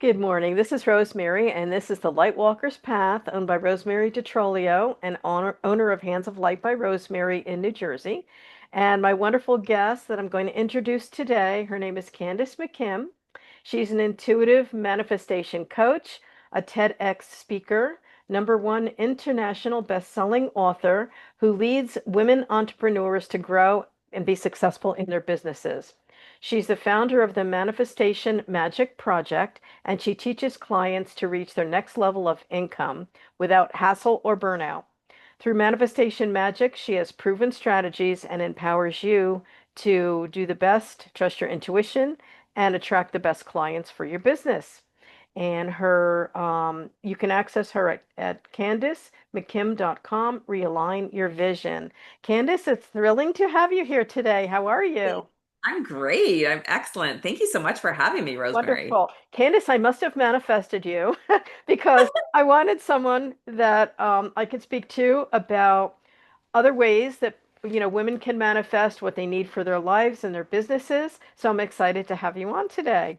Good morning. This is Rosemary, and this is the Lightwalker's Path, owned by Rosemary DeTrolio, and owner of Hands of Light by Rosemary in New Jersey. And my wonderful guest that I'm going to introduce today, her name is Candace McKim. She's an intuitive manifestation coach, a TEDx speaker, number one international best-selling author who leads women entrepreneurs to grow and be successful in their businesses. She's the founder of the Manifestation Magic Project, and she teaches clients to reach their next level of income without hassle or burnout. Through manifestation magic, she has proven strategies and empowers you to do the best, trust your intuition, and attract the best clients for your business. And you can access her at candacemckim.com, realign your vision. Candace, it's thrilling to have you here today. How are you? I'm great. I'm excellent. Thank you so much for having me, Rosemary. Wonderful. Candace, I must have manifested you because I wanted someone that I could speak to about other ways that women can manifest what they need for their lives and their businesses. So I'm excited to have you on today.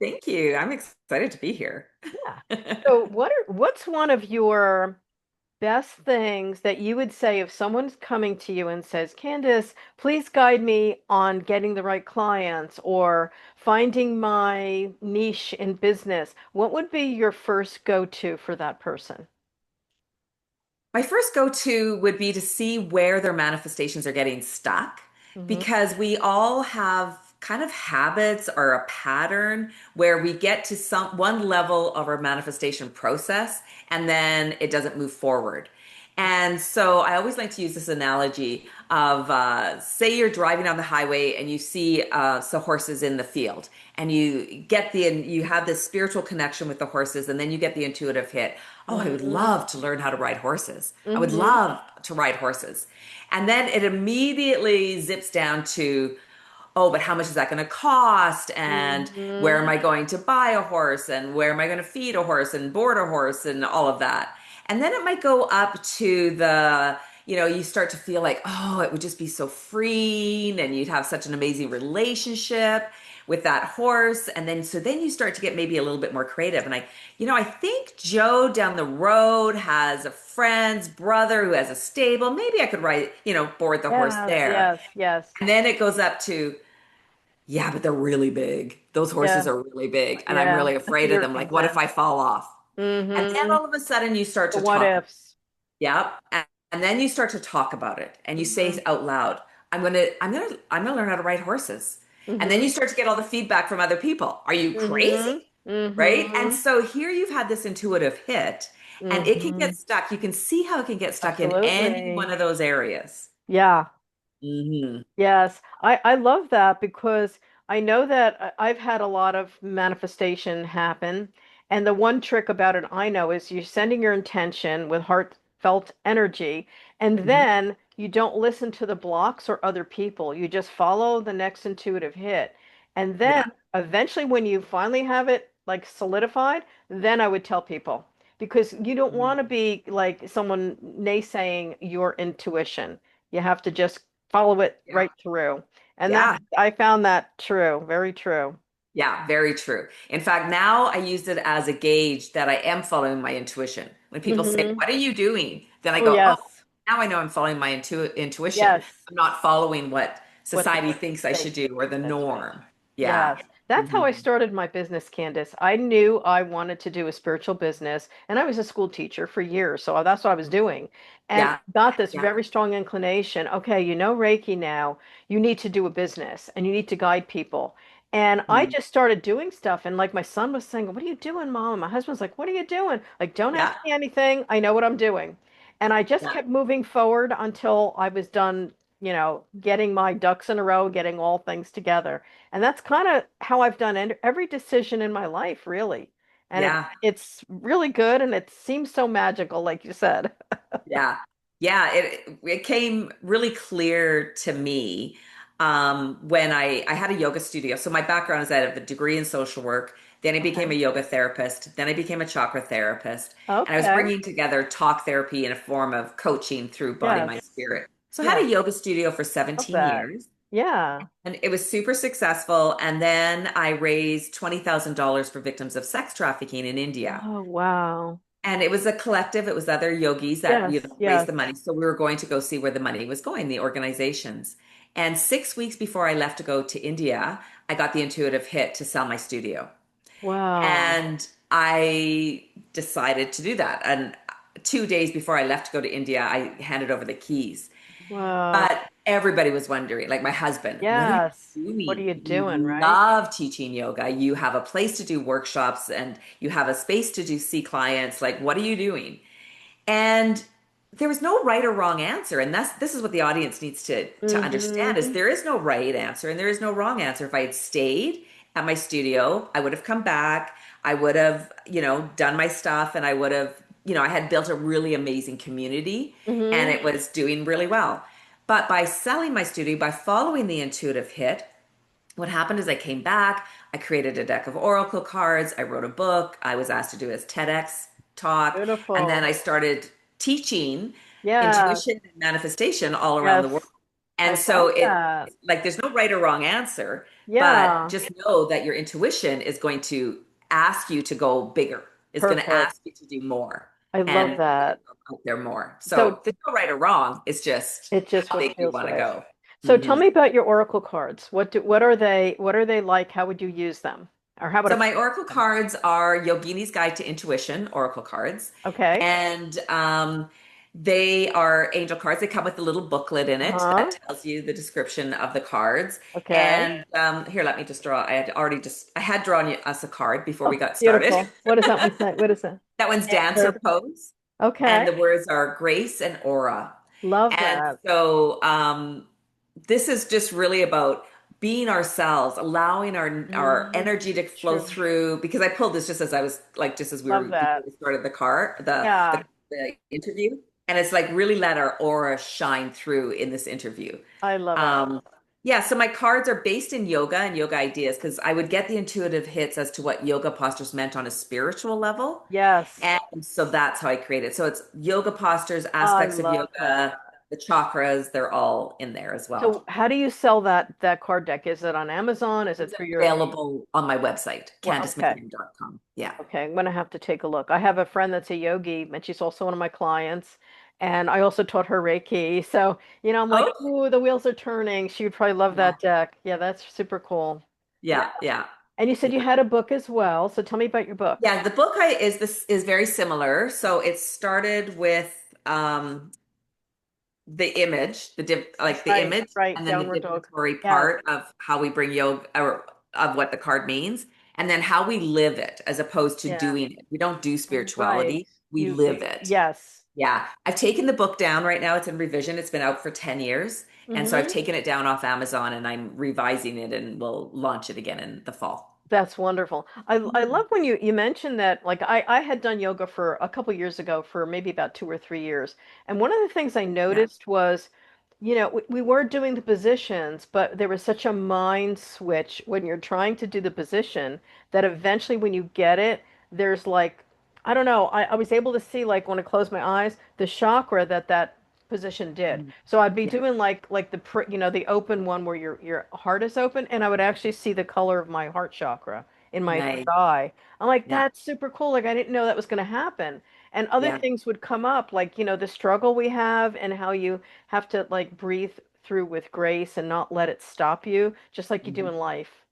Thank you. I'm excited to be here. Yeah. So what's one of your best things that you would say if someone's coming to you and says, Candace, please guide me on getting the right clients or finding my niche in business? What would be your first go-to for that person? My first go-to would be to see where their manifestations are getting stuck Hmm. because we all have kind of habits or a pattern where we get to some one level of our manifestation process and then it doesn't move forward. And so I always like to use this analogy of say you're driving on the highway and you see some horses in the field and you have this spiritual connection with the horses and then you get the intuitive hit. Oh, I would Hmm. love to learn how to ride horses. I would Hmm. love to ride horses. And then it immediately zips down to, oh, but how much is that going to cost? And where am Hmm. I going to buy a horse? And where am I going to feed a horse and board a horse and all of that? And then it might go up to you start to feel like, oh, it would just be so freeing and you'd have such an amazing relationship with that horse. And then you start to get maybe a little bit more creative. And I think Joe down the road has a friend's brother who has a stable. Maybe I could board the horse Yes, there. yes, yes, And then it goes up to, yeah, but they're really big. Those horses yeah, are really big, and I'm yeah. really afraid of them. Like, what if I Exactly. fall off? And then Hmm. all of a sudden you start The to what talk. ifs. Yep. And then you start to talk about it and you say Hmm. out loud, I'm gonna learn how to ride horses. And then Hmm. you start to get all the feedback from other people. Are you crazy? Hmm. Right? And Hmm. so here you've had this intuitive hit and it can Hmm. get stuck. You can see how it can get stuck in any Absolutely. one of those areas. Yeah. Hmm. Yes. I love that because I know that I've had a lot of manifestation happen. And the one trick about it I know is you're sending your intention with heartfelt energy, and Hmm. then you don't listen to the blocks or other people. You just follow the next intuitive hit. And then Yeah. eventually when you finally have it like solidified, then I would tell people because you don't want to be like someone naysaying your intuition. You have to just follow it Yeah. right through. And that Yeah. I found that true, very true. Yeah, very true. In fact, now I use it as a gauge that I am following my intuition. When people say, Hmm. "What are you doing?" Then I Oh, go, "Oh, yes. now I know I'm following my intuition. Yes. I'm not following what What the society thinks I state should do or the that's right. norm." Yeah. Yes. That's how I Mhm. started my business, Candace. I knew I wanted to do a spiritual business, and I was a school teacher for years, so that's what I was doing. And Yeah. got this Yeah. very strong inclination. Okay, you know Reiki now. You need to do a business and you need to guide people. And I Mhm. just started doing stuff. And like my son was saying, "What are you doing, Mom?" And my husband's like, "What are you doing?" Like, don't ask Yeah. me anything. I know what I'm doing. And I just Yeah. kept moving forward until I was done, getting my ducks in a row, getting all things together. And that's kind of how I've done every decision in my life, really. And it's Yeah. it's really good and it seems so magical, like you said. Yeah. Yeah, it came really clear to me when I had a yoga studio. So my background is I have a degree in social work. Then I became Okay. a yoga therapist. Then I became a chakra therapist. And I was Okay. bringing together talk therapy in a form of coaching through body, mind, Yes. spirit. So I had Yes. a yoga studio for Love 17 that. years. Yeah. And it was super successful. And then I raised $20,000 for victims of sex trafficking in India. Oh, wow. And it was a collective, it was other yogis that, Yes, raised yes. the money. So we were going to go see where the money was going, the organizations. And 6 weeks before I left to go to India, I got the intuitive hit to sell my studio. Wow. And I decided to do that. And 2 days before I left to go to India, I handed over the keys. Wow. But everybody was wondering, like my husband, what are you Yes. What are doing? you You doing, right? love teaching yoga. You have a place to do workshops and you have a space to do see clients. Like, what are you doing? And there was no right or wrong answer. And this is what the audience needs to understand is Mm-hmm. there is no right answer and there is no wrong answer. If I had stayed at my studio, I would have come back. I would have, done my stuff and I would have, I had built a really amazing community and Mm-hmm. it was doing really well. But by selling my studio, by following the intuitive hit, what happened is I came back, I created a deck of oracle cards, I wrote a book, I was asked to do a TEDx talk, and then I Beautiful. started teaching Yes. intuition and manifestation all around the world. Yes. I And love so that. like there's no right or wrong answer, but Yeah. just know that your intuition is going to ask you to go bigger. It's going to Perfect. ask you to do more I and love that. out there more. So So there's no right or wrong. It's just it's just how what big you feels want to right. go. So tell Mhm. me about your oracle cards. What are they like? How would you use them? Or how would a So person my oracle use them? cards are Yogini's Guide to Intuition oracle cards, Okay. and they are angel cards. They come with a little booklet in it Uh-huh. that tells you the description of the cards. Okay. And here, let me just draw. I had drawn us a card before we Oh, got started. beautiful. What does that one say? What is it? That one's dancer Answer. pose, and Okay. the words are grace and aura. Love And that. so this is just really about being ourselves, allowing our Mm, energy to flow true. through. Because I pulled this just as I was like, just as we Love were before that. we started the car, Yeah, the interview, and it's like really let our aura shine through in this interview. I love it. Um, yeah, so my cards are based in yoga and yoga ideas because I would get the intuitive hits as to what yoga postures meant on a spiritual level. Yes, And so that's how I created. So it's yoga postures, I aspects of love that. yoga, the chakras, they're all in there as So well. how do you sell that card deck? Is it on Amazon? Is it It's through your available on my website, well, okay. candacemckim.com. Yeah. Okay, I'm gonna have to take a look. I have a friend that's a yogi, and she's also one of my clients. And I also taught her Reiki. So, I'm like, Oh, ooh, the wheels are turning. She would probably love yeah. that deck. Yeah, that's super cool. Yeah. Yeah. And you said you Yeah. had a book as well. So tell me about your book. Yeah. The book is very similar. So it started with the image, like the Right, image, right. and then the Downward dog. divinatory Yes. part of how we bring yoga or of what the card means, and then how we live it as opposed to Yeah. doing it. We don't do Right. spirituality, we live it. Yes. Yeah. I've taken the book down right now. It's in revision. It's been out for 10 years. And so I've Hmm. taken it down off Amazon and I'm revising it and we'll launch it again in the fall. That's wonderful. I Yeah. love when you mentioned that, like I had done yoga for a couple years ago for maybe about 2 or 3 years. And one of the things I Yeah. noticed was, we were doing the positions, but there was such a mind switch when you're trying to do the position that eventually when you get it, there's like, I don't know, I was able to see like when I closed my eyes, the chakra that position did. Mhm. So I'd be Yeah. doing like the open one where your heart is open, and I would actually see the color of my heart chakra in my third Nice. eye. I'm like, Yeah. that's super cool. Like I didn't know that was going to happen. And other Yeah. things would come up, like the struggle we have and how you have to like breathe through with grace and not let it stop you, just like you do Mhm. in life.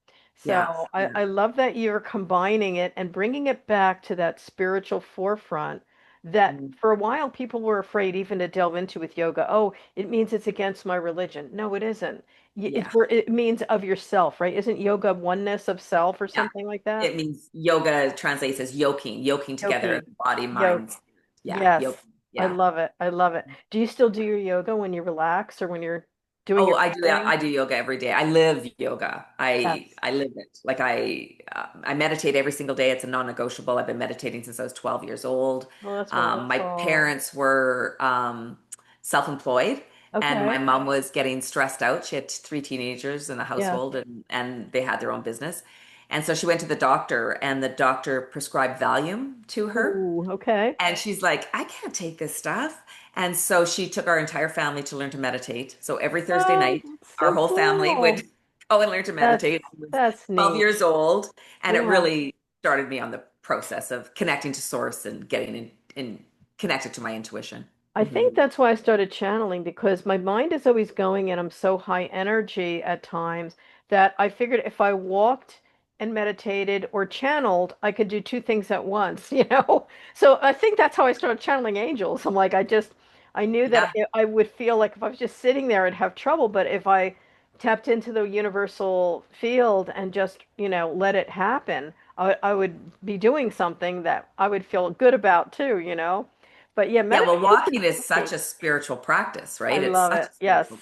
Yeah. So Yeah. I love that you're combining it and bringing it back to that spiritual forefront that Mhm. for a while people were afraid even to delve into with yoga. Oh, it means it's against my religion. No, it isn't. Yeah. It means of yourself, right? Isn't yoga oneness of self or Yeah. something like that? It means yoga translates as yoking together Yoki, body, yoke. mind, spirit. Yeah. Yes, Yoking. I Yeah. love it. I love it. Do you still do your yoga when you relax or when you're doing Oh, your I do. thing? I do yoga every day. I live yoga. Yes. I live it. Like I meditate every single day. It's a non-negotiable. I've been meditating since I was 12 years old. Oh, that's My wonderful. parents were self-employed, and my Okay. mom was getting stressed out. She had three teenagers in the Yes. household, and they had their own business. And so she went to the doctor, and the doctor prescribed Valium to her. Ooh, okay. And she's like, I can't take this stuff. And so she took our entire family to learn to meditate. So every Thursday Oh, night, that's our so whole family would cool. go and learn to meditate. I was That's 12 neat. years old, and it Yeah. really started me on the process of connecting to source and getting in connected to my intuition. I Hmm. think that's why I started channeling because my mind is always going and I'm so high energy at times that I figured if I walked and meditated or channeled, I could do two things at once, you know? So I think that's how I started channeling angels. I'm like, I knew that Yeah. I would feel like if I was just sitting there, I'd have trouble. But if I tapped into the universal field and just, let it happen, I would be doing something that I would feel good about too, you know? But yeah, Yeah, well, meditation walking is is such key. a spiritual practice, I right? It's love such it. a Yes. spiritual.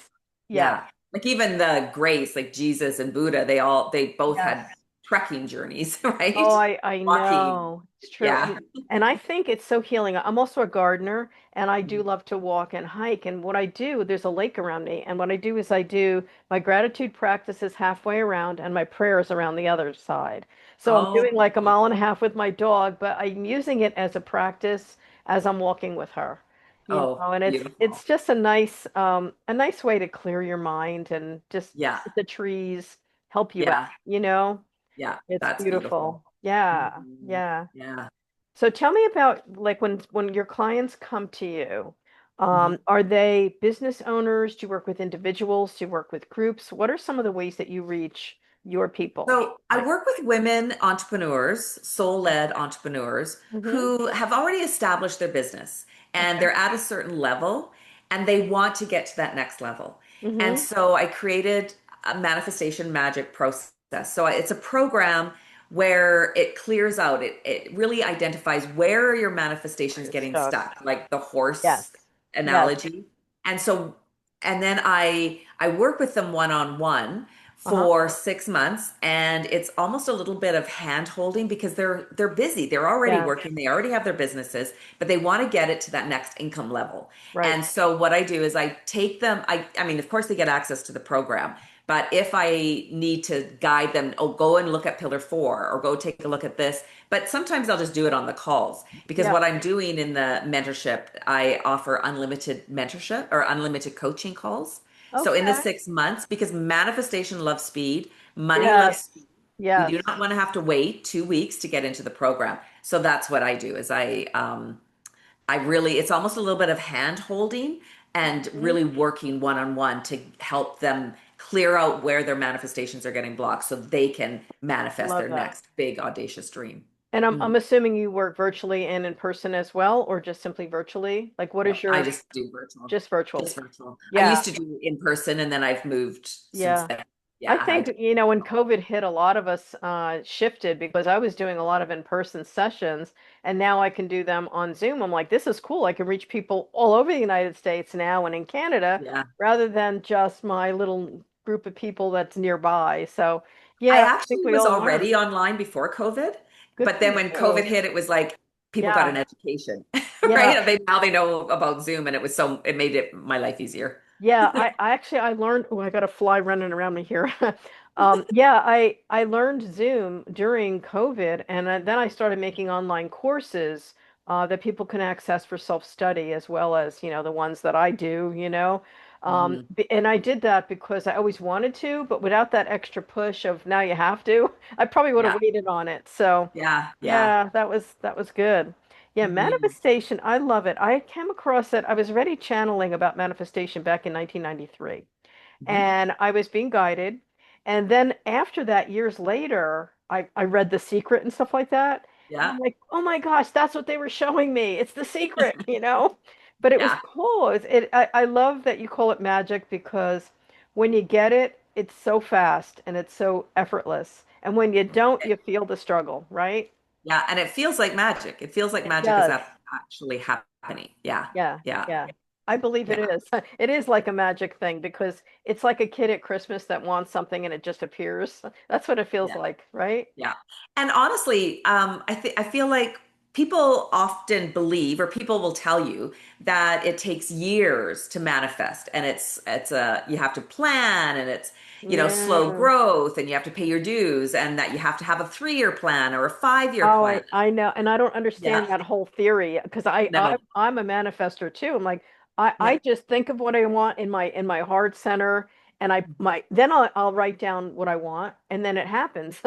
Yes. Yeah. Like even the grace, like Jesus and Buddha, they both had Yes. trekking journeys, Oh, right? I Walking. know. It's true. Yeah. And I think it's so healing. I'm also a gardener and I do Mhm. love to walk and hike. And what I do, there's a lake around me. And what I do is I do my gratitude practices halfway around and my prayers around the other side. So I'm Oh, doing like a mile and a half with my dog, but I'm using it as a practice as I'm walking with her. oh, And it's beautiful. just a nice way to clear your mind and just Yeah. let the trees help you out, Yeah. you know? Yeah. It's That's beautiful. beautiful. Yeah, Mhm. yeah. Yeah. So tell me about like when your clients come to you, Mhm. are they business owners? Do you work with individuals? Do you work with groups? What are some of the ways that you reach your people? So I work with women entrepreneurs, soul-led entrepreneurs Mm-hmm. who have already established their business and Okay. they're at a certain level and they want to get to that next level. And Mm-hmm. so I created a manifestation magic process. So it's a program where it clears out, it really identifies where are your Where manifestations you're getting stuck. stuck, like the Yes. horse Yes. analogy. And so, and then I work with them one on one Uh-huh. for 6 months, and it's almost a little bit of hand holding because they're busy, they're already Yeah. working, they already have their businesses, but they want to get it to that next income level. Right. And so what I do is I take them, I mean, of course they get access to the program, but if I need to guide them, oh, go and look at pillar 4 or go take a look at this, but sometimes I'll just do it on the calls because Yeah. what I'm doing in the mentorship, I offer unlimited mentorship or unlimited coaching calls. So in the Okay. 6 months, because manifestation loves speed, money loves Yes. speed. We Yes. do not want to have to wait 2 weeks to get into the program. So that's what I do is I really, it's almost a little bit of hand holding and Mhm. really working one on one to help them clear out where their manifestations are getting blocked so they can manifest Love their that. next big audacious dream. And I'm Mhm. I'm assuming you work virtually and in person as well, or just simply virtually? Like what No, is I your just do virtual. just virtual? Just virtual. I Yeah, used to do in person and then I've moved since yeah. then. I Yeah, I think, do. when COVID hit, a lot of us shifted because I was doing a lot of in-person sessions and now I can do them on Zoom. I'm like, this is cool. I can reach people all over the United States now and in Canada Yeah. rather than just my little group of people that's nearby. So, I yeah, I think actually we was all learn. already online before COVID, Good but for then when COVID you. hit, it was like people got Yeah, an education, yeah. right? Now they know about Zoom, and it made it my life easier. Yeah, I actually I learned. Oh, I got a fly running around me here. Yeah, I learned Zoom during COVID, and then I started making online courses that people can access for self-study as well as the ones that I do. Mhm. And I did that because I always wanted to, but without that extra push of now you have to, I probably would have Yeah, waited on it. So. yeah, yeah. Yeah, that was good. Yeah, Mhm. manifestation, I love it. I came across it. I was already channeling about manifestation back in 1993, Mhm. and I was being guided. And then after that, years later, I read The Secret and stuff like that. And Yeah, I'm like, oh my gosh, that's what they were showing me. It's The Secret, you know? But it was yeah, cool. I love that you call it magic because when you get it, it's so fast and it's so effortless. And when you don't, you feel the struggle, right? yeah. And it feels like magic. It feels like It magic is does. actually happening. Yeah, Yeah, yeah, yeah. I believe it yeah. is. It is like a magic thing because it's like a kid at Christmas that wants something and it just appears. That's what it feels Yeah. like, right? Yeah. And honestly, I feel like people often believe, or people will tell you that it takes years to manifest, and it's a you have to plan, and it's slow Yeah. growth, and you have to pay your dues, and that you have to have a 3-year plan or a 5-year Oh, plan. I know, and I don't Yeah, understand that whole theory because no, I'm a manifester too. I'm like I yeah, just think of what I want in my heart center, and I'll write down what I want, and then it happens.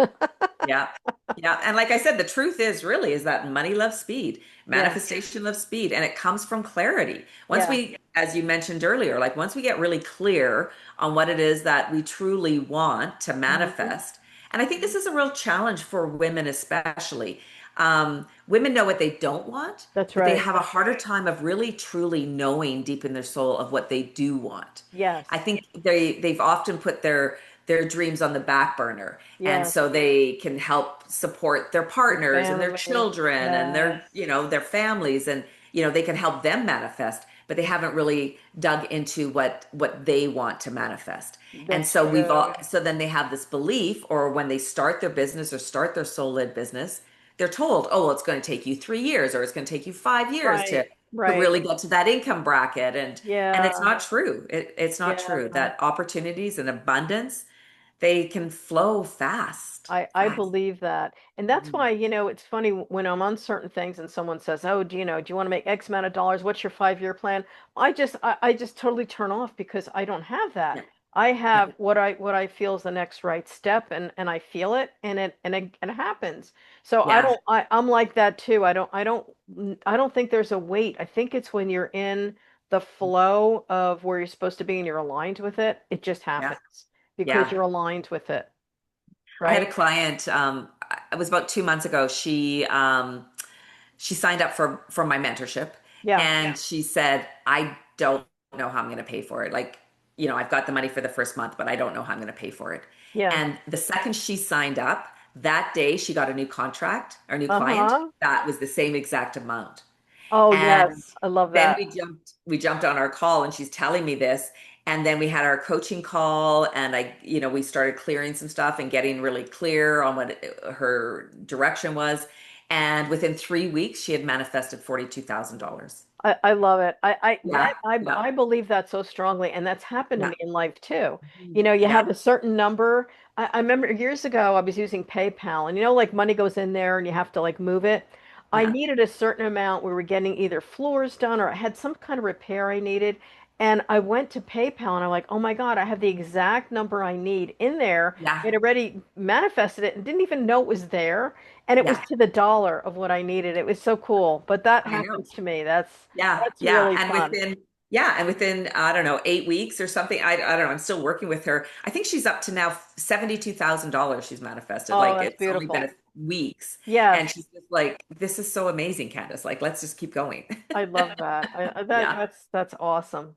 yeah, yeah. And like I said, the truth is that money loves speed, Yeah, manifestation loves speed, and it comes from clarity. Once yeah, we, as you mentioned earlier, like once we get really clear on what it is that we truly want to hmm, manifest, and I think this is a real challenge for women, especially. Women know what they don't want, that's but they right. have a harder time of really truly knowing deep in their soul of what they do want. I Yes, think they've often put their dreams on the back burner, and yes. so they can help support their The partners and their family. children and Yes, their families, and they can help them manifest, but they haven't really dug into what they want to manifest. And that's so true. so then they have this belief, or when they start their business or start their soul-led business, they're told, oh, well, it's going to take you 3 years, or it's going to take you 5 years Right, to right. really get to that income bracket. And it's Yeah, not true. It's not yeah. true that opportunities and abundance, they can flow fast, I fast. believe that. And that's Mhm. why, it's funny when I'm on certain things and someone says, "Oh, do you want to make X amount of dollars? What's your 5-year plan?" I just totally turn off because I don't have that. Yeah, I yeah, have what I feel is the next right step, and I feel it, and it happens. So yeah, I'm like that too. I don't think there's a wait. I think it's when you're in the flow of where you're supposed to be and you're aligned with it, it just yeah, happens because yeah. you're aligned with it, I had a right? client, it was about 2 months ago. She signed up for my mentorship, Yeah. and she said, I don't know how I'm going to pay for it. Like, I've got the money for the first month, but I don't know how I'm going to pay for it. Yeah. And the second she signed up, that day she got a new contract or a new client Uh-huh. that was the same exact amount. Oh, And yes. I love then that. we jumped on our call, and she's telling me this. And then we had our coaching call, and we started clearing some stuff and getting really clear on what her direction was. And within 3 weeks, she had manifested $42,000. I love it. Yeah, yeah, I believe that so strongly, and that's happened to yeah, me in life too. mhm, You yeah, have a certain number. I remember years ago I was using PayPal, and like money goes in there and you have to like move it. I yeah, needed a certain amount. We were getting either floors done or I had some kind of repair I needed. And I went to PayPal and I'm like, oh my God, I have the exact number I need in there. yeah, It already manifested it and didn't even know it was there. And it was yeah. to the dollar of what I needed. It was so cool. But that I know. happens to me. Yeah, That's yeah. really And fun. within, I don't know, 8 weeks or something. I don't know. I'm still working with her. I think she's up to now $72,000 she's manifested. Oh, Like, that's it's only been beautiful. weeks. And Yes, she's just like, this is so amazing, Candace. Like, let's just keep going. I love that. Yeah. That's awesome.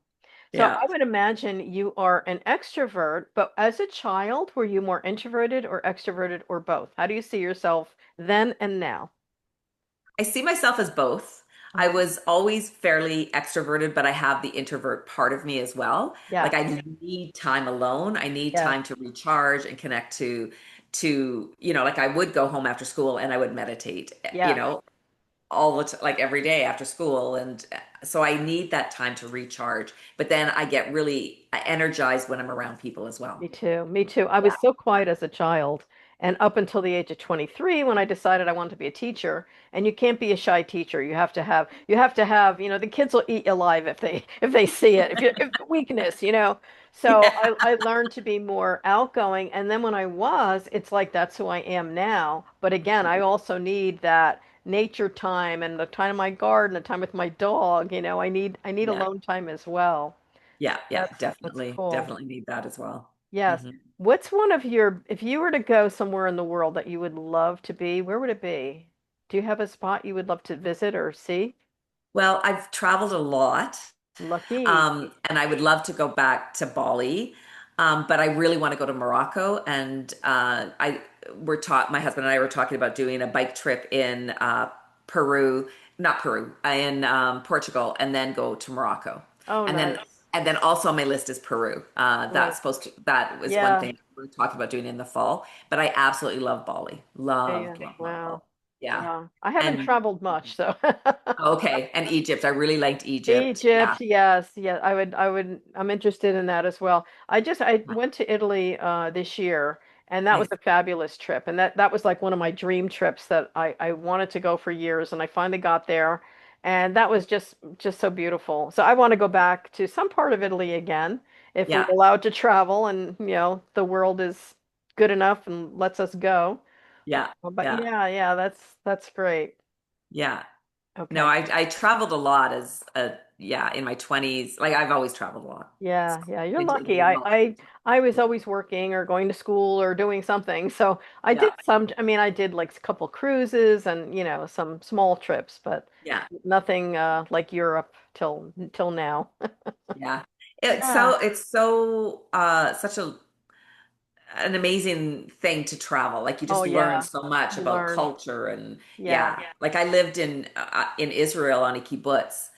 So Yeah. I would imagine you are an extrovert, but as a child, were you more introverted or extroverted or both? How do you see yourself then and now? I see myself as both. I Uh-huh. was always fairly extroverted, but I have the introvert part of me as well. Like, Yes, I need time alone. I need yes, time to recharge and connect like I would go home after school and I would meditate, yes. like every day after school. And so I need that time to recharge. But then I get really energized when I'm around people as well. Me too. Me too. I Yeah. was so quiet as a child, and up until the age of 23 when I decided I wanted to be a teacher. And you can't be a shy teacher. The kids will eat you alive if they see it. If weakness, So Yeah. I learned to be more outgoing, and then when I was, it's like that's who I am now. But again, I also need that nature time and the time in my garden, the time with my dog. I need Yeah. alone time as well. Yeah. Yeah. That's Definitely. cool. Definitely need that as well. Yes. hmm What's one of your, if you were to go somewhere in the world that you would love to be, where would it be? Do you have a spot you would love to visit or see? Well, I've traveled a lot, Lucky. and I would love to go back to Bali, but I really want to go to Morocco. And my husband and I were talking about doing a bike trip in Peru, not Peru, in Portugal, and then go to Morocco. Oh, And then, nice. and then also on my list is Peru. Nice. That was one Yeah. thing we're talking about doing in the fall. But I absolutely love Bali. Yeah. Love, Yeah. love, love Bali. Wow. Yeah. Yeah. I haven't And traveled much, so okay. And Egypt. I really liked Egypt. Yeah. Egypt, yes, yeah, I'm interested in that as well. I went to Italy this year, and that was Nice. a fabulous trip. And that was like one of my dream trips that I wanted to go for years, and I finally got there, and that was just so beautiful. So I want to go back to some part of Italy again if we're Yeah. allowed to travel, and the world is good enough and lets us go. Yeah. But Yeah. yeah, yeah, that's great. Yeah. No, Okay. I traveled a lot as a, yeah, in my 20s. Like I've always traveled a lot. Yeah, yeah, you're I did lucky. lots. I was always working or going to school or doing something. So I Yeah. did I mean, I did like a couple cruises and, some small trips, but Yeah. nothing like Europe till now. Yeah. Yeah. It's so such a an amazing thing to travel. Like you Oh just learn yeah. so much You about learn. culture and Yeah. yeah. Like I lived in Israel on a kibbutz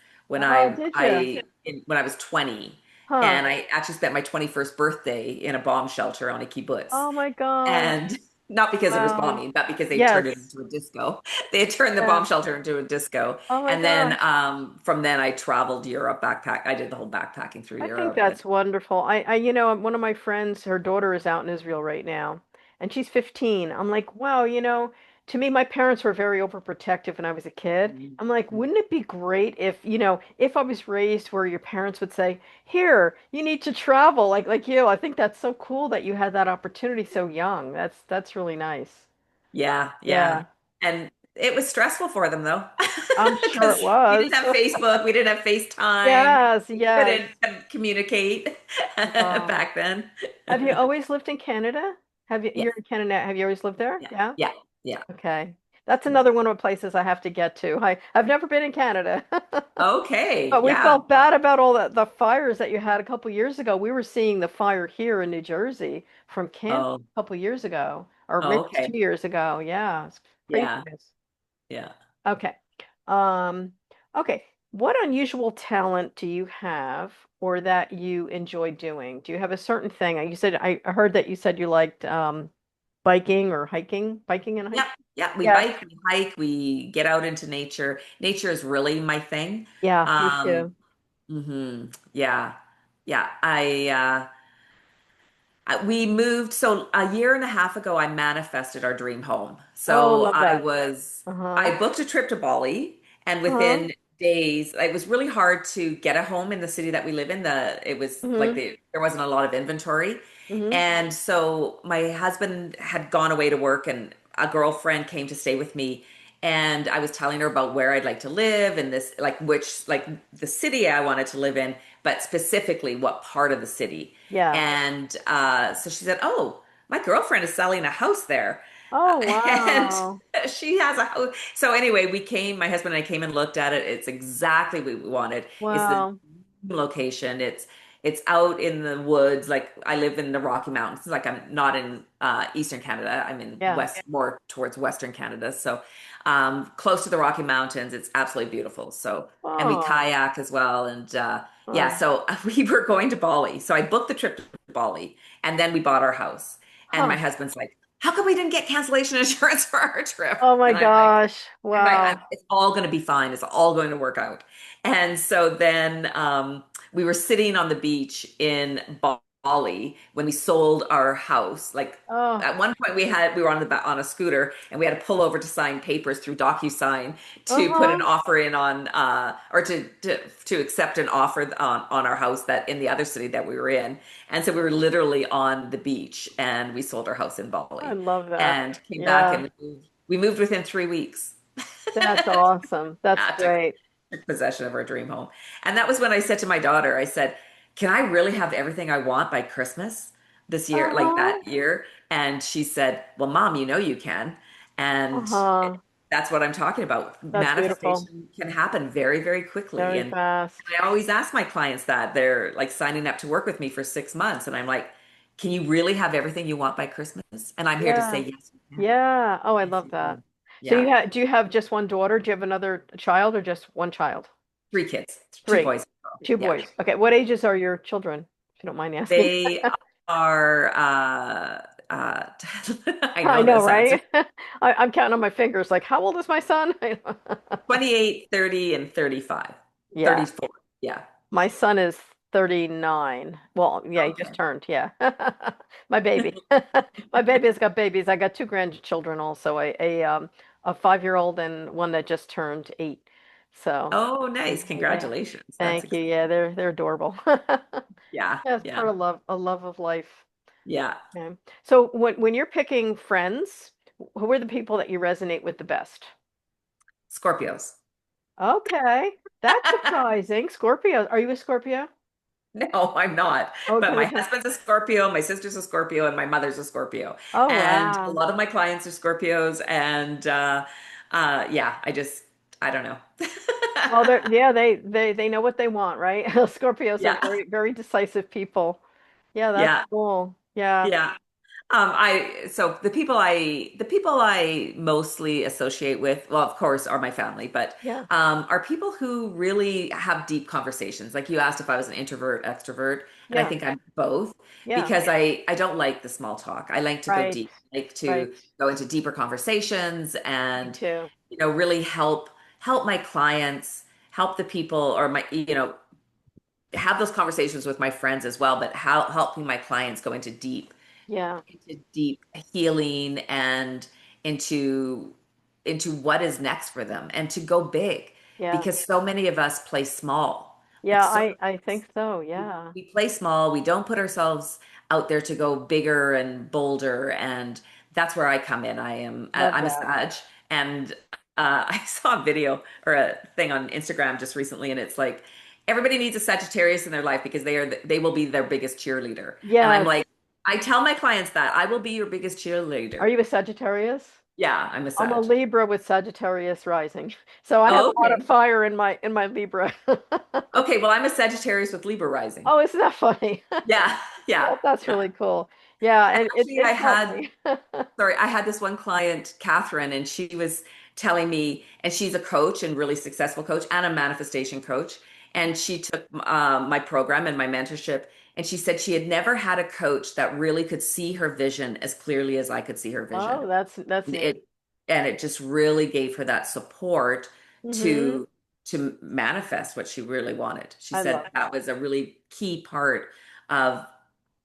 Oh, did you? when I was 20, Huh. and I actually spent my 21st birthday in a bomb shelter on a kibbutz. Oh my gosh. And not because there was Wow. bombing, but because they turned it Yes. into a disco. They had turned the Yeah. bomb shelter into a disco. Oh my And then gosh. from then I traveled Europe backpack. I did the whole backpacking through I think Europe. And that's wonderful. One of my friends, her daughter is out in Israel right now, and she's 15. I'm like, wow, to me, my parents were very overprotective when I was a kid. I'm like, wouldn't it be great if I was raised where your parents would say, here, you need to travel, like you. I think that's so cool that you had that opportunity so young. That's really nice. yeah, Yeah, yeah. And it was stressful for them though, I'm sure it because we was. didn't have Facebook, we didn't have FaceTime, Yes, we yes. couldn't communicate Wow. back then. Have you always lived in Canada? Yes, You're in Canada. Have you always lived there? yeah, Yeah. yeah, yeah, Okay. That's yeah. another one of the places I have to get to. I've never been in Canada. Okay, But we yeah. felt bad about all the fires that you had a couple years ago. We were seeing the fire here in New Jersey from Canada Oh, a couple years ago, or oh, maybe it's okay. 2 years ago. Yeah, it's Yeah, craziness. yeah. Okay. Um, okay. What unusual talent do you have or that you enjoy doing? Do you have a certain thing? I heard that you said you liked biking or biking and Yep. hiking. Yeah. We Yes. bike, we hike, we get out into nature. Nature is really my thing. Yeah, me Um, too. yeah. Yeah. We moved. So a year and a half ago, I manifested our dream home. Oh, So love that. Uh-huh. I booked a trip to Bali, and Uh-huh. within days, it was really hard to get a home in the city that we live in. It was like Mm-hmm. there wasn't a lot of inventory. Mm-hmm. And so my husband had gone away to work, and a girlfriend came to stay with me. And I was telling her about where I'd like to live and this, like the city I wanted to live in, but specifically what part of the city. Yeah. And so she said, "Oh, my girlfriend is selling a house there." Oh, And wow. she has a house. So anyway, my husband and I came and looked at it. It's exactly what we wanted. It's the Wow. location. It's out in the woods. Like I live in the Rocky Mountains. Like I'm not in Eastern Canada. I'm in Yeah. more towards Western Canada. So close to the Rocky Mountains. It's absolutely beautiful. So and we Oh. kayak as well. And yeah, Oh. so we were going to Bali. So I booked the trip to Bali, and then we bought our house. And my Huh. husband's like, "How come we didn't get cancellation insurance for our trip?" Oh my And I'm like, gosh. Wow. it's all going to be fine. It's all going to work out. And so then we were sitting on the beach in Bali when we sold our house. Like Oh. at one point we were on a scooter, and we had to pull over to sign papers through DocuSign to put an Uh-huh. offer in on or to accept an offer on our house that in the other city that we were in. And so we were literally on the beach, and we sold our house in I Bali love that. and came back, Yeah. and we moved within 3 weeks. That's awesome. That's Took great. possession of our dream home. And that was when I said to my daughter, I said, "Can I really have everything I want by Christmas this year, like Uh-huh. that year?" And she said, "Well, Mom, you know you can." And Uh-huh. that's what I'm talking about. That's beautiful. Manifestation can happen very, very quickly. Very And fast. I always ask my clients that they're like signing up to work with me for 6 months. And I'm like, "Can you really have everything you want by Christmas?" And I'm here to say, Yeah. yes, you can. Yeah. Oh, I Yes, love you that. can. So Yeah. do you have just one daughter? Do you have another child or just one child? 3 kids, two Three. boys. Two Yeah. boys. Okay. What ages are your children, if you don't mind asking? They are I I know know, this answer. right? I'm counting on my fingers, like, how old is my son? 28, 30, and 35. Yeah, 34. Yeah. my son is 39. Well, yeah, he just Okay. turned. Yeah. My baby. My baby has got babies. I got two grandchildren also, a 5-year-old and one that just turned 8. So, Oh, nice. yeah. Congratulations. That's Thank you. exciting. Yeah, they're adorable. Yeah. Yeah, it's Yeah. part of love, a love of life. Yeah. Okay. So when you're picking friends, who are the people that you resonate with the best? Scorpios. Okay, that's surprising. Scorpio. Are you a Scorpio? No, I'm not. Oh, But my because husband's a Scorpio, my sister's a Scorpio, and my mother's a Scorpio. oh And a wow. lot of my clients are Scorpios. And yeah, I don't know. Well, they're yeah, they know what they want, right? Scorpios are Yeah. very very decisive people. Yeah, that's Yeah. cool. Yeah, Yeah. So the people I mostly associate with, well, of course, are my family, but yeah, are people who really have deep conversations. Like you asked if I was an introvert, extrovert, and I yeah, think I'm both yeah. because I don't like the small talk. I like to go Right, deep, I like right. to go into deeper conversations Me and too. really help my clients, help the people or my have those conversations with my friends as well, but how helping my clients go Yeah, into deep healing and into what is next for them and to go big yeah, because so many of us play small. Like yeah. so I think so. Yeah, we play small, we don't put ourselves out there to go bigger and bolder, and that's where I come in. love I'm a that. Sag, and I saw a video or a thing on Instagram just recently, and it's like everybody needs a Sagittarius in their life because they will be their biggest cheerleader. And I'm Yes. like, I tell my clients that I will be your biggest Are cheerleader. you a Sagittarius? Yeah, I'm a I'm a Sag. Libra with Sagittarius rising. So I have Oh, a lot of okay. fire in my Libra. Okay, well, I'm a Sagittarius with Libra rising. Oh, isn't that funny? Yeah, yeah, That's yeah. really cool. Yeah, And and actually, it's helped me. I had this one client, Catherine, and she was telling me, and she's a coach and really successful coach and a manifestation coach. And she took my program and my mentorship, and she said she had never had a coach that really could see her vision as clearly as I could see her vision. Oh, that's And neat. it just really gave her that support Hmm. to manifest what she really wanted. She I said love that that. was a really key part of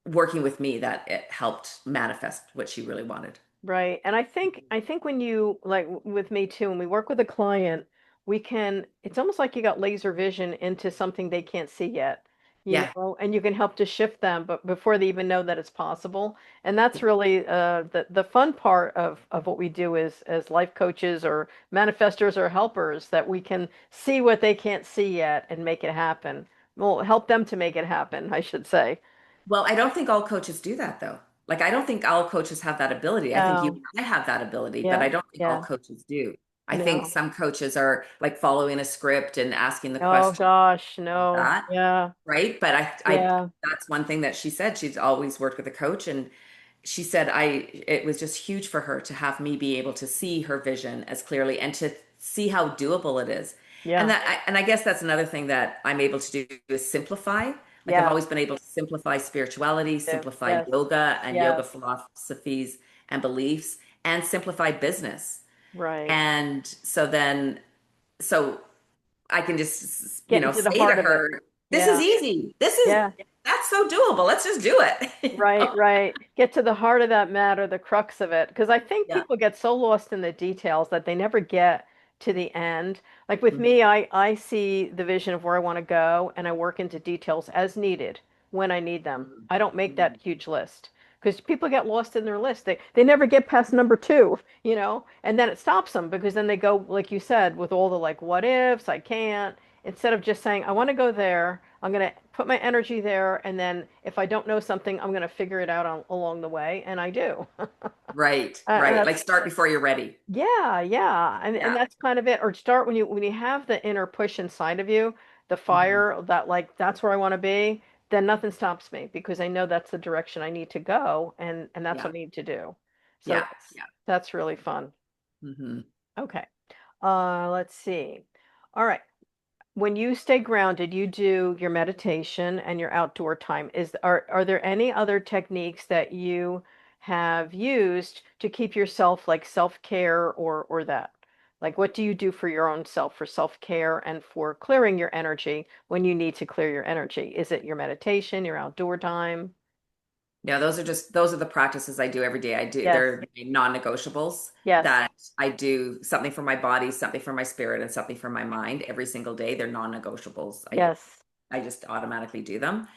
working with me that it helped manifest what she really wanted. Right. And I think when you like with me too, when we work with a client, we can it's almost like you got laser vision into something they can't see yet, Yeah. and you can help to shift them but before they even know that it's possible. And that's really the fun part of what we do is as life coaches or manifestors or helpers that we can see what they can't see yet and make it happen. Well, help them to make it happen, I should say. Well, I don't think all coaches do that though. Like, I don't think all coaches have that ability. I think you No. and I have that ability, but Yeah. I don't think all Yeah. coaches do. I think No. some coaches are like following a script and asking the Oh question gosh, like no. that, Yeah. right? But Yeah. that's one thing that she said. She's always worked with a coach, and she said it was just huge for her to have me be able to see her vision as clearly and to see how doable it is. Yeah. And I guess that's another thing that I'm able to do is simplify. Like I've Yeah. always been able to simplify spirituality, Yeah. simplify Yes. yoga and yoga Yes. philosophies and beliefs, and simplify business. Right. And so I can just, Get into the say to heart of it. her, this is Yeah. easy. Yeah. That's so doable. Let's just do it. Right, right. Get to the heart of that matter, the crux of it. Because I think Yeah. people get so lost in the details that they never get to the end. Like with Mhm. me, I see the vision of where I want to go and I work into details as needed when I need them. I don't make that Mhm. huge list because people get lost in their list. They never get past number two, and then it stops them because then they go, like you said, with all the like what ifs, I can't, instead of just saying, I want to go there. I'm going to put my energy there. And then if I don't know something, I'm going to figure it out along the way. And I do. Right, And right. Like that's, start before you're ready. yeah, yeah. And Yeah. that's kind of it. Or start when you have the inner push inside of you, the Mhm. fire that like, that's where I want to be, then nothing stops me because I know that's the direction I need to go. And that's Yeah. what I need to do. So Yeah. that's really fun. Hmm. Okay. Let's see. All right. When you stay grounded, you do your meditation and your outdoor time. Are there any other techniques that you have used to keep yourself like self-care or that? Like what do you do for your own self for self-care and for clearing your energy when you need to clear your energy? Is it your meditation, your outdoor time? No, those are the practices I do every day. Yes. They're non-negotiables Yes. that I do something for my body, something for my spirit, and something for my mind every single day. They're non-negotiables. Yes. I just automatically do them.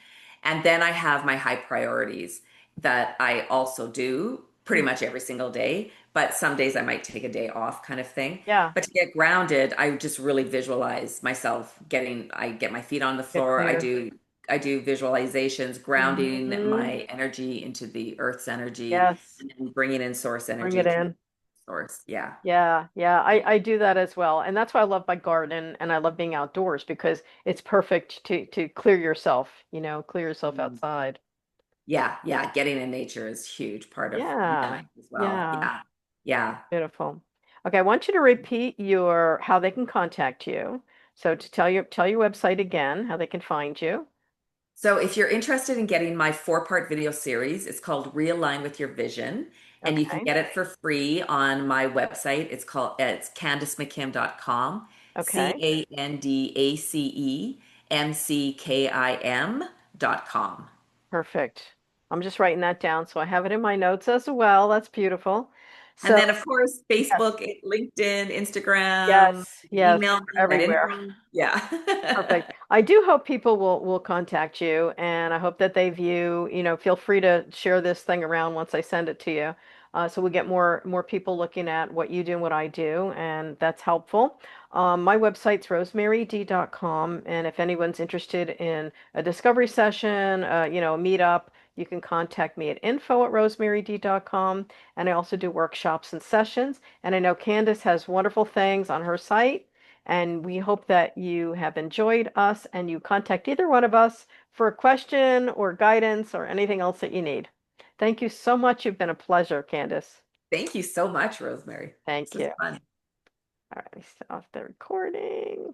And then I have my high priorities that I also do pretty Mm. much every single day, but some days I might take a day off kind of thing. Yeah. But to get grounded, I just really visualize myself I get my feet on the Get floor. clear. I do visualizations, grounding Hmm. my energy into the earth's energy Yes. and then bringing in source Bring energy it through in. source. Yeah. Yeah, yeah, I do that as well. And that's why I love my garden and I love being outdoors because it's perfect to clear yourself, clear yourself outside. Yeah, yeah, getting in nature is a huge part of my Yeah. life as well. Yeah. Yeah. Yeah. Beautiful. Okay, I want you to repeat your how they can contact you. So to tell your website again, how they can find you. So if you're interested in getting my four-part video series, it's called Realign with Your Vision, and you can Okay. get it for free on my website. It's candacemckim.com, Okay. candacemckim.com. Perfect. I'm just writing that down so I have it in my notes as well. That's beautiful. And So, then, of course, yes, Facebook, LinkedIn, Instagram, yes, yes, email we're me at everywhere. info. Yeah. Perfect. I do hope people will contact you, and I hope that they view, feel free to share this thing around once I send it to you. So we get more people looking at what you do and what I do, and that's helpful. My website's rosemaryd.com, and if anyone's interested in a discovery session, a meetup, you can contact me at info@rosemaryd.com. And I also do workshops and sessions. And I know Candace has wonderful things on her site. And we hope that you have enjoyed us and you contact either one of us for a question or guidance or anything else that you need. Thank you so much. You've been a pleasure, Candace. Thank you so much, Rosemary. This Thank was you. fun. All right, let me stop the recording.